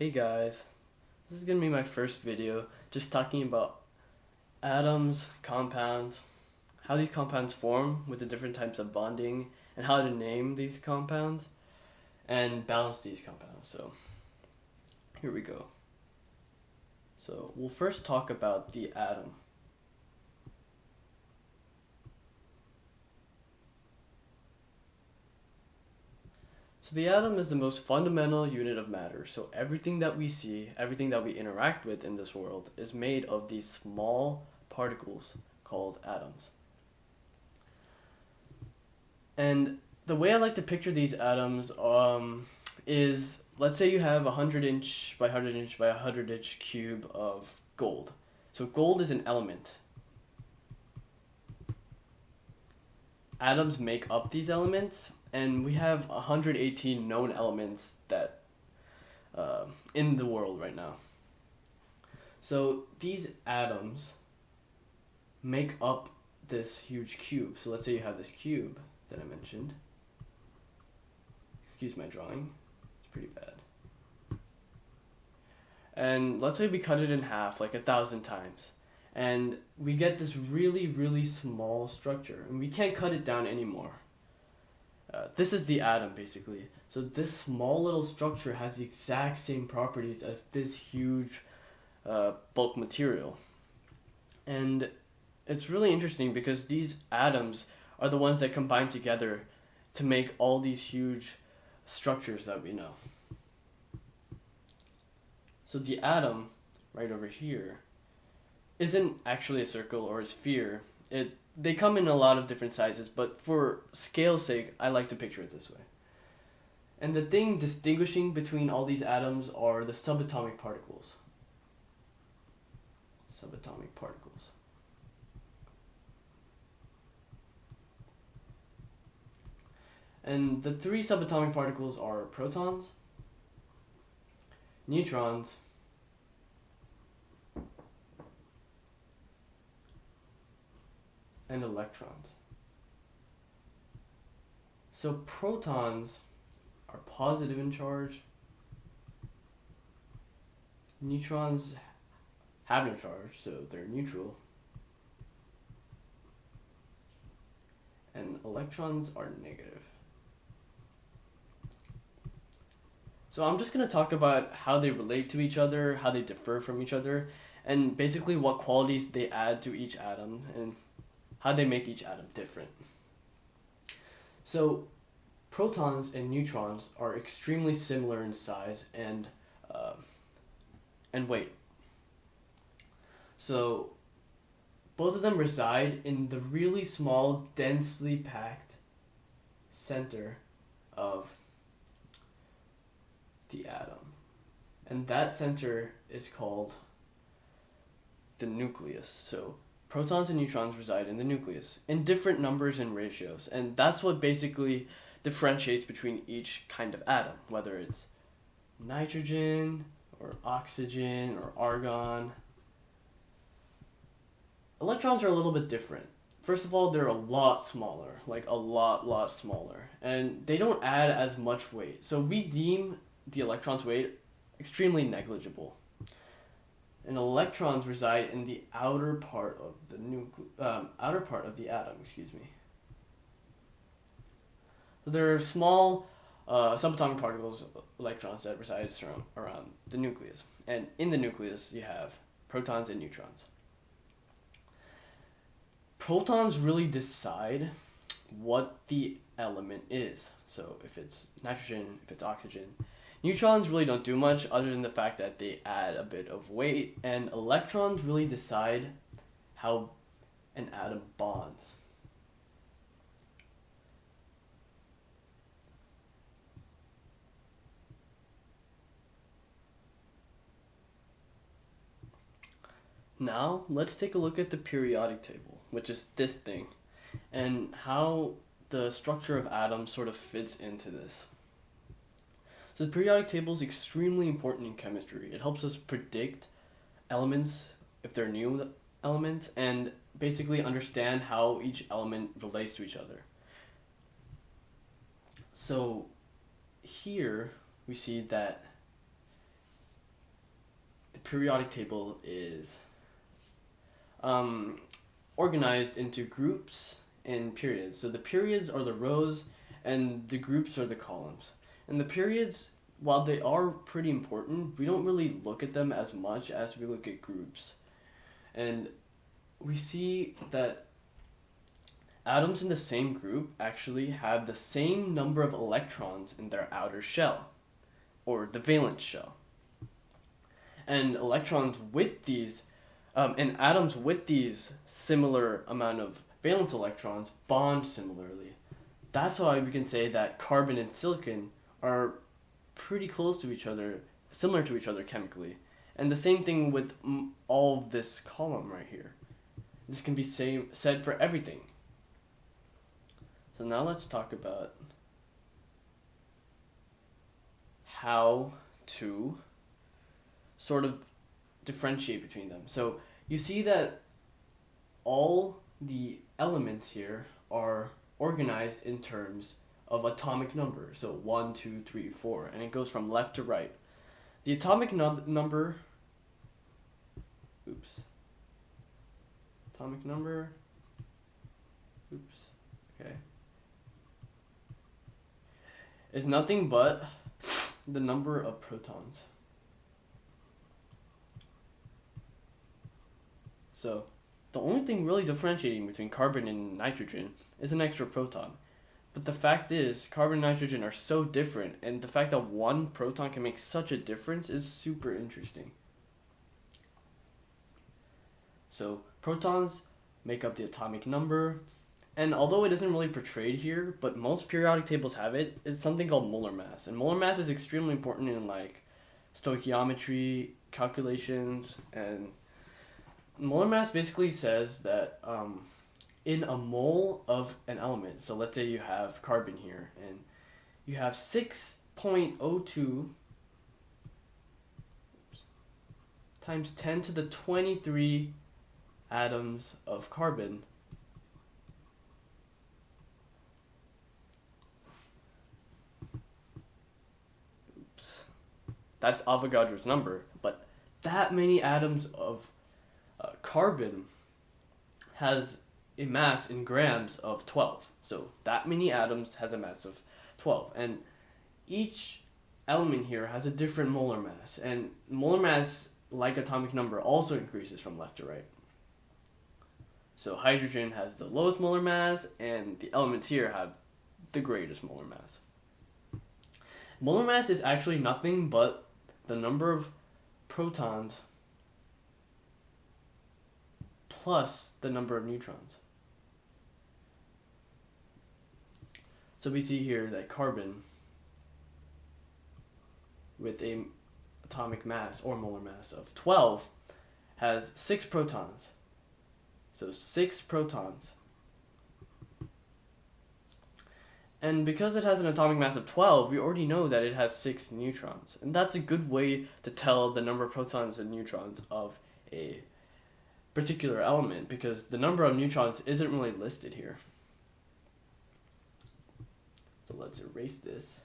Hey guys, this is gonna be my first video just talking about atoms, compounds, how these compounds form with the different types of bonding, and how to name these compounds and balance these compounds. So here we go. So we'll first talk about the atom. So the atom is the most fundamental unit of matter. So everything that we see, everything that we interact with in this world is made of these small particles called atoms. And the way I like to picture these atoms is, let's say you have 100 inch by 100 inch by 100 inch cube of gold. So gold is an element. Atoms make up these elements, and we have 118 known elements that in the world right now. So these atoms make up this huge cube. So let's say you have this cube that I mentioned. Excuse my drawing, it's pretty bad. And let's say we cut it in half like 1,000 times. And we get this really, really small structure, and we can't cut it down anymore. This is the atom, basically. So this small little structure has the exact same properties as this huge bulk material. And it's really interesting because these atoms are the ones that combine together to make all these huge structures that we know. So the atom, right over here, isn't actually a circle or a sphere. They come in a lot of different sizes, but for scale's sake, I like to picture it this way. And the thing distinguishing between all these atoms are the subatomic particles. Subatomic particles. And the three subatomic particles are protons, neutrons, and electrons. So protons are positive in charge. Neutrons have no charge, so they're neutral. And electrons are negative. So I'm just going to talk about how they relate to each other, how they differ from each other, and basically what qualities they add to each atom, and how they make each atom different. So protons and neutrons are extremely similar in size and weight. So both of them reside in the really small, densely packed center of the atom. And that center is called the nucleus. So protons and neutrons reside in the nucleus in different numbers and ratios, and that's what basically differentiates between each kind of atom, whether it's nitrogen or oxygen or argon. Electrons are a little bit different. First of all, they're a lot smaller, like a lot smaller, and they don't add as much weight. So we deem the electron's weight extremely negligible. And electrons reside in the outer part of the atom. Excuse me. So there are small subatomic particles, electrons, that reside around the nucleus, and in the nucleus you have protons and neutrons. Protons really decide what the element is. So if it's nitrogen, if it's oxygen. Neutrons really don't do much other than the fact that they add a bit of weight, and electrons really decide how an atom bonds. Now, let's take a look at the periodic table, which is this thing, and how the structure of atoms sort of fits into this. So the periodic table is extremely important in chemistry. It helps us predict elements, if they're new elements, and basically understand how each element relates to each other. So here we see that periodic table is organized into groups and periods. So the periods are the rows and the groups are the columns. And the periods, while they are pretty important, we don't really look at them as much as we look at groups. And we see that atoms in the same group actually have the same number of electrons in their outer shell, or the valence shell. And electrons with these, and atoms with these similar amount of valence electrons bond similarly. That's why we can say that carbon and silicon are pretty close to each other, similar to each other chemically. And the same thing with all of this column right here. This can be said for everything. So now let's talk about how to sort of differentiate between them. So you see that all the elements here are organized in terms of atomic number. So 1, 2, 3, 4, and it goes from left to right. The atomic number, is nothing but the number of protons. So the only thing really differentiating between carbon and nitrogen is an extra proton. But the fact is, carbon and nitrogen are so different, and the fact that one proton can make such a difference is super interesting. So protons make up the atomic number, and although it isn't really portrayed here, but most periodic tables have it, it's something called molar mass. And molar mass is extremely important in like stoichiometry calculations, and molar mass basically says that in a mole of an element, so let's say you have carbon here, and you have 6.02 times 10 to the 23 atoms of carbon. That's Avogadro's number, but that many atoms of carbon has a mass in grams of 12. So that many atoms has a mass of 12. And each element here has a different molar mass. And molar mass, like atomic number, also increases from left to right. So hydrogen has the lowest molar mass, and the elements here have the greatest molar mass. Molar mass is actually nothing but the number of protons plus the number of neutrons. So we see here that carbon with a atomic mass or molar mass of 12 has 6 protons. So 6 protons. And because it has an atomic mass of 12, we already know that it has 6 neutrons. And that's a good way to tell the number of protons and neutrons of a particular element, because the number of neutrons isn't really listed here. So let's erase this.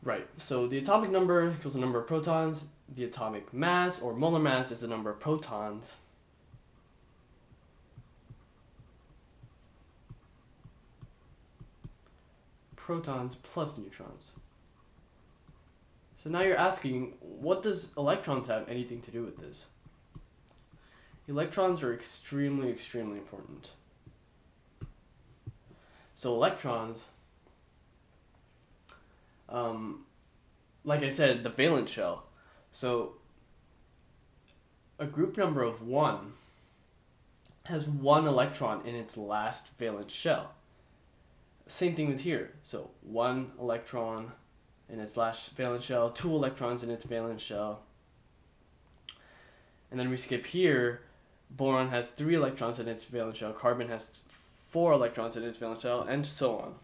Right, so the atomic number equals the number of protons. The atomic mass, or molar mass, is the number of protons. Protons plus neutrons. So now you're asking, what does electrons have anything to do with this? Electrons are extremely, extremely important. So electrons, like I said, the valence shell. So a group number of 1 has 1 electron in its last valence shell. Same thing with here. So 1 electron in its last valence shell, 2 electrons in its valence shell. And then we skip here. Boron has 3 electrons in its valence shell, carbon has 4 electrons in its valence shell, and so on.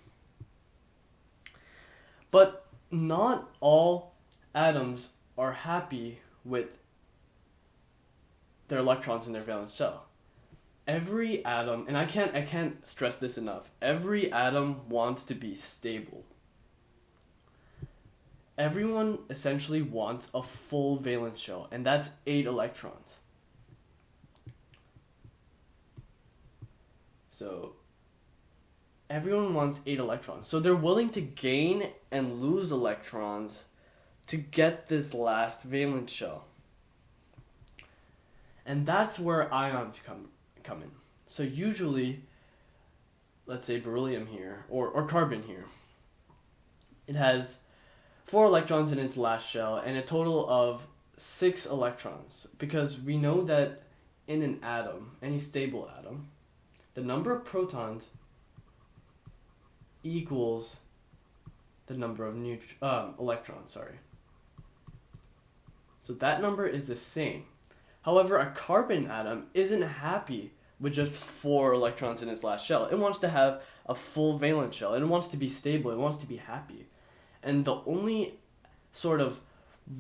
But not all atoms are happy with their electrons in their valence shell. Every atom, and I can't stress this enough, every atom wants to be stable. Everyone essentially wants a full valence shell, and that's 8 electrons. So everyone wants 8 electrons. So they're willing to gain and lose electrons to get this last valence shell. And that's where ions come in. So usually, let's say beryllium here, or carbon here, it has 4 electrons in its last shell and a total of 6 electrons, because we know that in an atom, any stable atom, the number of protons equals the number of electrons, sorry. So that number is the same. However, a carbon atom isn't happy with just 4 electrons in its last shell. It wants to have a full valence shell. It wants to be stable. It wants to be happy. And the only sort of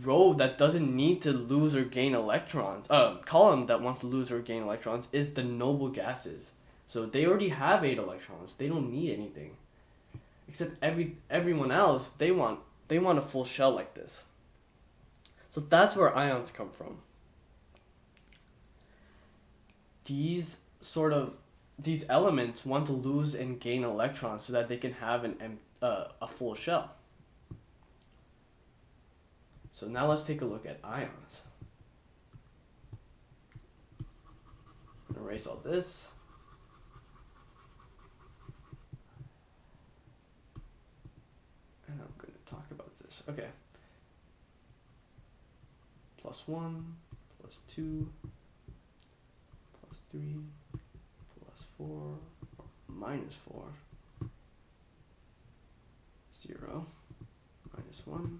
row that doesn't need to lose or gain electrons, column that wants to lose or gain electrons, is the noble gases. So they already have 8 electrons. They don't need anything. Except everyone else, they want a full shell like this. So that's where ions come from. These elements want to lose and gain electrons so that they can have a full shell. So now let's take a look at ions. I'm gonna erase all this. And I'm going to talk about this. Okay. +1, +2, +3, +4, -4, 0, -1,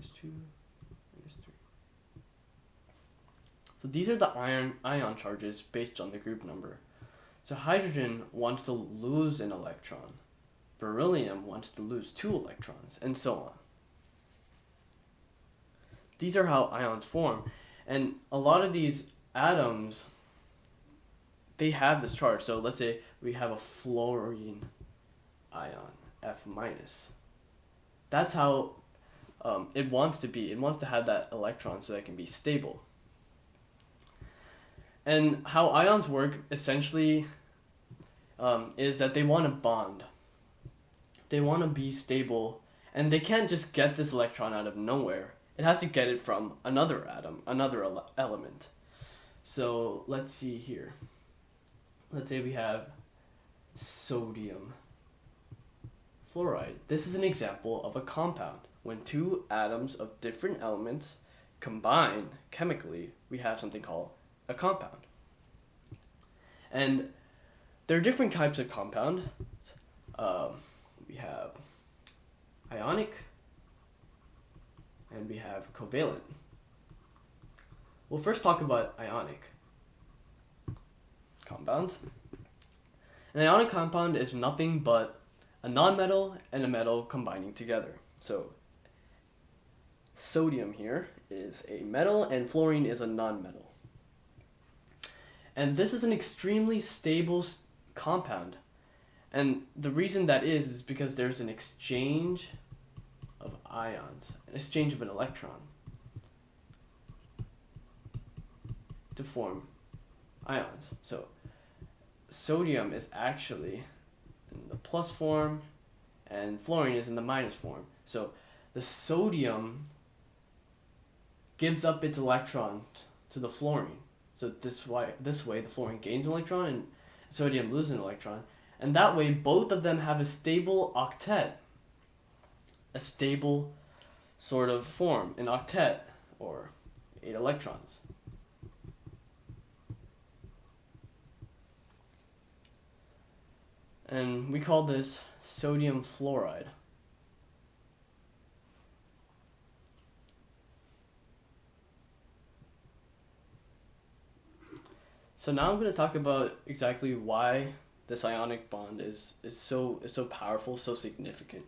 -2, -3. So these are the ion charges based on the group number. So hydrogen wants to lose an electron. Beryllium wants to lose 2 electrons, and so on. These are how ions form. And a lot of these atoms, they have this charge. So let's say we have a fluorine ion, F-. That's how it wants to be. It wants to have that electron so that it can be stable. And how ions work essentially is that they want to bond. They want to be stable, and they can't just get this electron out of nowhere. It has to get it from another atom, another element. So let's see here. Let's say we have sodium fluoride. This is an example of a compound. When 2 atoms of different elements combine chemically, we have something called a compound. And there are different types of compound. We have ionic, and we have covalent. We'll first talk about ionic compounds. An ionic compound is nothing but a nonmetal and a metal combining together. So sodium here is a metal and fluorine is a nonmetal. And this is an extremely stable compound. And the reason that is because there's an exchange of ions, an exchange of an electron to form ions. So sodium is actually in the plus form and fluorine is in the minus form. So the sodium gives up its electron to the fluorine. So this way the fluorine gains an electron and sodium loses an electron. And that way both of them have a stable octet. A stable sort of form, an octet, or 8 electrons. And we call this sodium fluoride. So now I'm going to talk about exactly why this ionic bond is so powerful, so significant.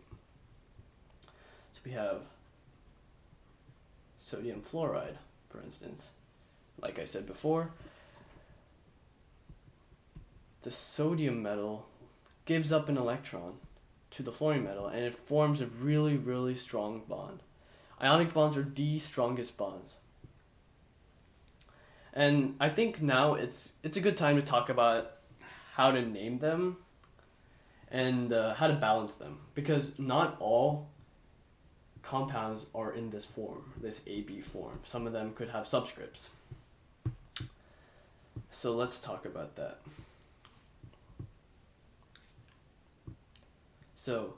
So we have sodium fluoride, for instance. Like I said before, the sodium metal gives up an electron to the fluorine metal, and it forms a really, really strong bond. Ionic bonds are the strongest bonds. And I think now it's a good time to talk about how to name them and how to balance them, because not all compounds are in this form, this AB form. Some of them could have subscripts. So let's talk about that. So,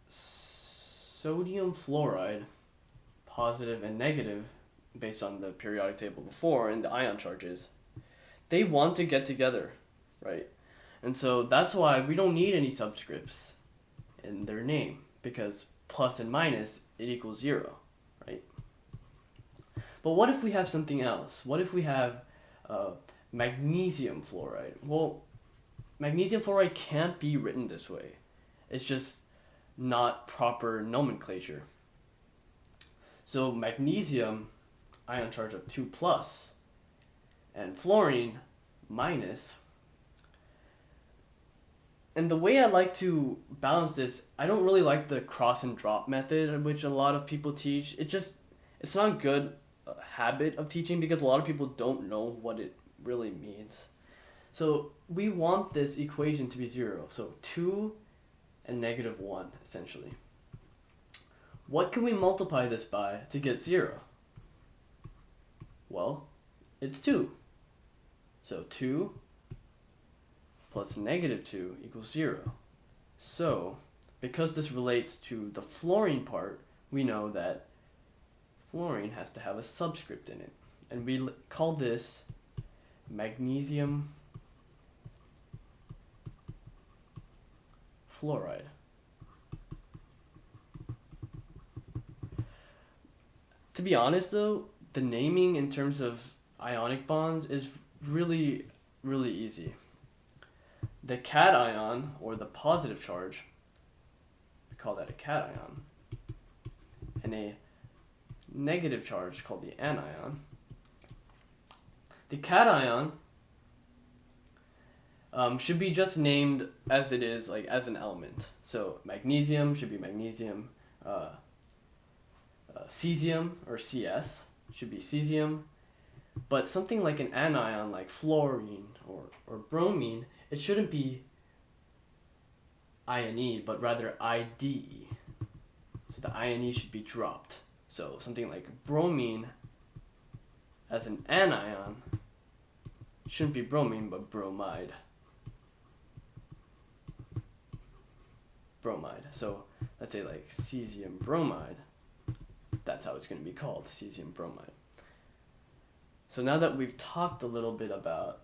sodium fluoride, positive and negative, based on the periodic table before and the ion charges, they want to get together, right? And so that's why we don't need any subscripts in their name, because plus and minus, it equals 0, right? But what if we have something else? What if we have magnesium fluoride? Well, magnesium fluoride can't be written this way. It's just not proper nomenclature. So magnesium, ion charge of 2 plus, and fluorine minus. And the way I like to balance this, I don't really like the cross and drop method, which a lot of people teach. It's not a good habit of teaching, because a lot of people don't know what it really means. So we want this equation to be 0. So 2 and negative 1, essentially. What can we multiply this by to get 0? Well, it's 2. So 2 plus negative 2 equals 0. So, because this relates to the fluorine part, we know that fluorine has to have a subscript in it. And we call this magnesium fluoride. To be honest though, the naming in terms of ionic bonds is really, really easy. The cation, or the positive charge, we call that a cation, and a negative charge called the anion. The cation should be just named as it is, like as an element. So magnesium should be magnesium, cesium, or Cs, should be cesium. But something like an anion, like fluorine or bromine, it shouldn't be INE, but rather IDE. So the INE should be dropped. So something like bromine as an anion shouldn't be bromine, but bromide. Bromide. So let's say like cesium bromide. That's how it's going to be called, cesium bromide. So now that we've talked a little bit about,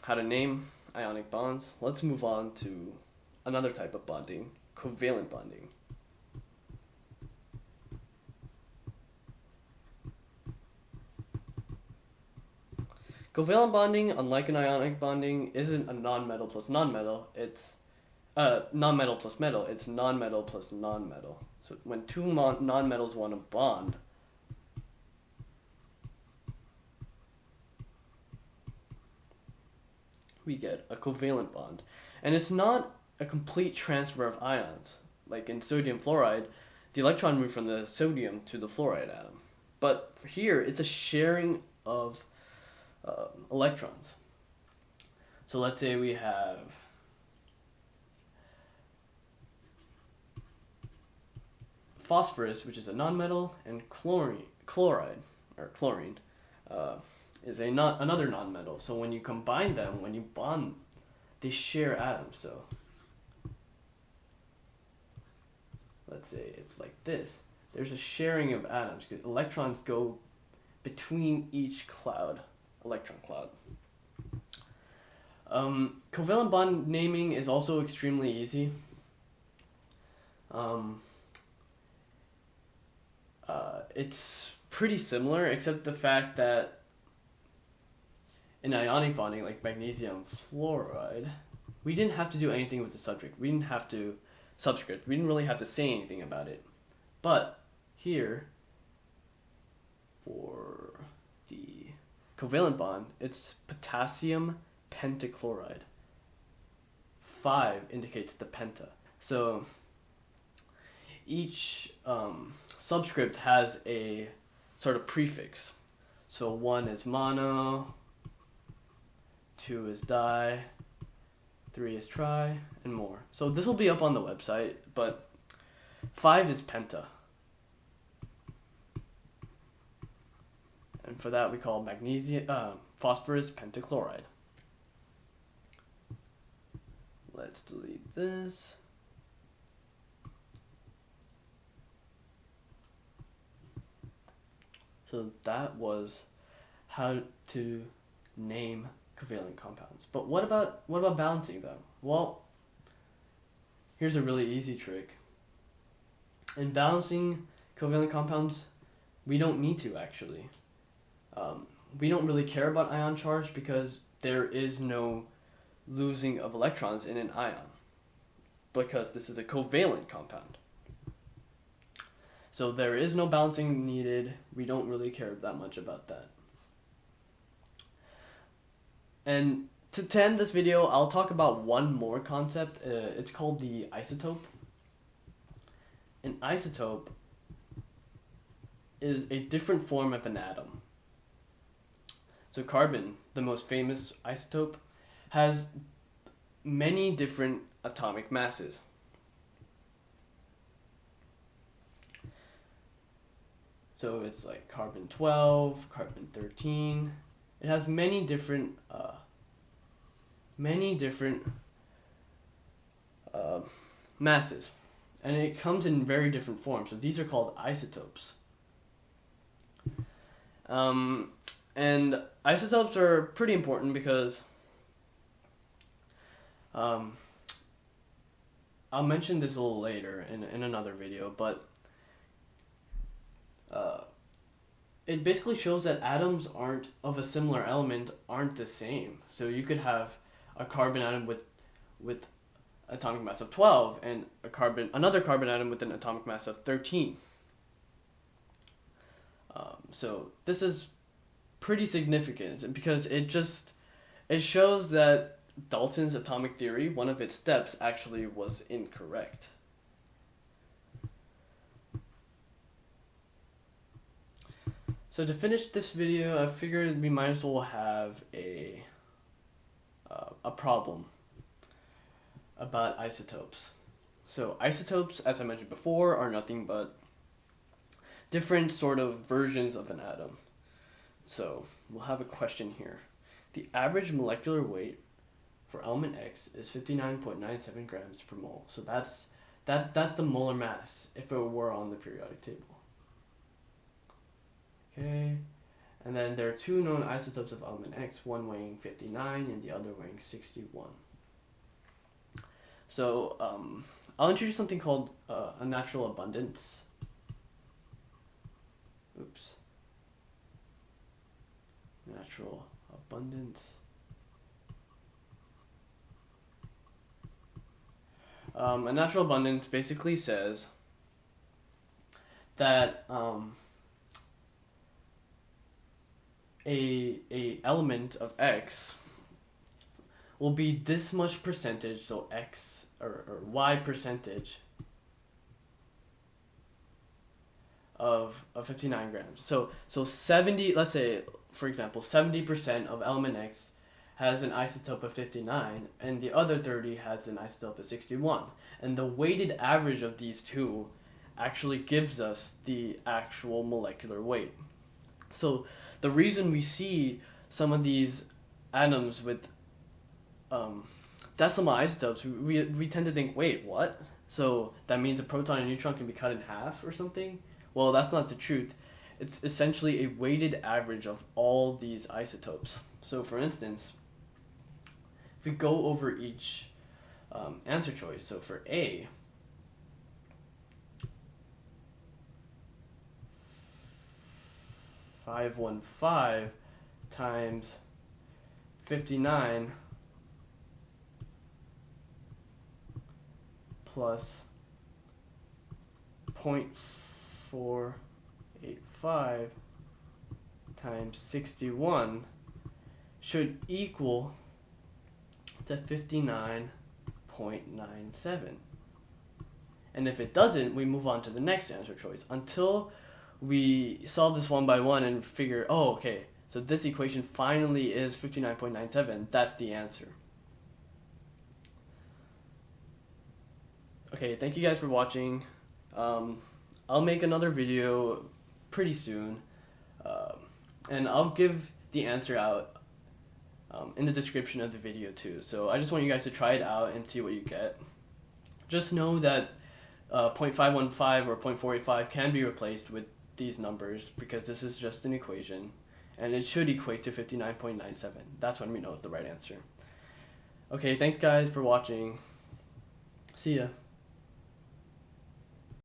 how to name ionic bonds, let's move on to another type of bonding, covalent bonding. Covalent bonding, unlike an ionic bonding, isn't a non-metal plus non-metal. It's non-metal plus metal. It's non-metal plus non-metal. So when two non-metals want to bond, we get a covalent bond. And it's not a complete transfer of ions. Like in sodium fluoride, the electron moved from the sodium to the fluoride atom. But here, it's a sharing of electrons. So let's say we have phosphorus, which is a nonmetal, and chlorine is another nonmetal. So when you combine them, when you bond, they share atoms. So let's say it's like this. There's a sharing of atoms because electrons go between each cloud, electron cloud. Covalent bond naming is also extremely easy. It's pretty similar, except the fact that in ionic bonding, like magnesium fluoride, we didn't have to do anything with the subject. We didn't have to subscript. We didn't really have to say anything about it. But here, for the covalent bond, it's potassium pentachloride. 5 indicates the penta. So each subscript has a sort of prefix. So 1 is mono, 2 is di, 3 is tri, and more. So this will be up on the website, but 5 is penta. And for that we call phosphorus pentachloride. Let's delete this. So that was how to name covalent compounds. But what about balancing them? Well, here's a really easy trick. In balancing covalent compounds, we don't need to actually. We don't really care about ion charge because there is no losing of electrons in an ion, because this is a covalent compound. So there is no balancing needed. We don't really care that much about that. And to end this video, I'll talk about one more concept. It's called the isotope. An isotope is a different form of an atom. So carbon, the most famous isotope, has many different atomic masses. So it's like carbon 12, carbon 13. It has many different masses, and it comes in very different forms. So these are called isotopes. And isotopes are pretty important because I'll mention this a little later in another video, but it basically shows that atoms of a similar element aren't the same. So you could have a carbon atom with atomic mass of 12 and another carbon atom with an atomic mass of 13. So this is pretty significant because it shows that Dalton's atomic theory, one of its steps, actually was incorrect. So to finish this video, I figured we might as well have a problem about isotopes. So isotopes, as I mentioned before, are nothing but different sort of versions of an atom. So we'll have a question here. The average molecular weight for element X is 59.97 grams per mole. So that's the molar mass if it were on the periodic table. Okay, and then there are two known isotopes of element X, one weighing 59 and the other weighing 61. So I'll introduce something called a natural abundance. Natural abundance. A natural abundance basically says that a element of X will be this much percentage, so X or Y percentage of 59 grams. So 70, let's say for example 70% of element X has an isotope of 59 and the other 30 has an isotope of 61, and the weighted average of these two actually gives us the actual molecular weight. So the reason we see some of these atoms with decimal isotopes, we tend to think, wait, what? So that means a proton and a neutron can be cut in half or something? Well, that's not the truth. It's essentially a weighted average of all these isotopes. So for instance, if we go over each answer choice, so for A, 515 times 59 plus 0.485 times 61 should equal to 59.97. And if it doesn't, we move on to the next answer choice until we solve this one by one and figure, oh, okay, so this equation finally is 59.97. That's the answer. Okay, thank you guys for watching. I'll make another video pretty soon, and I'll give the answer out in the description of the video too. So I just want you guys to try it out and see what you get. Just know that 0.515 or 0.485 can be replaced with these numbers because this is just an equation, and it should equate to 59.97. That's when we know it's the right answer. Okay, thanks guys for watching. See ya.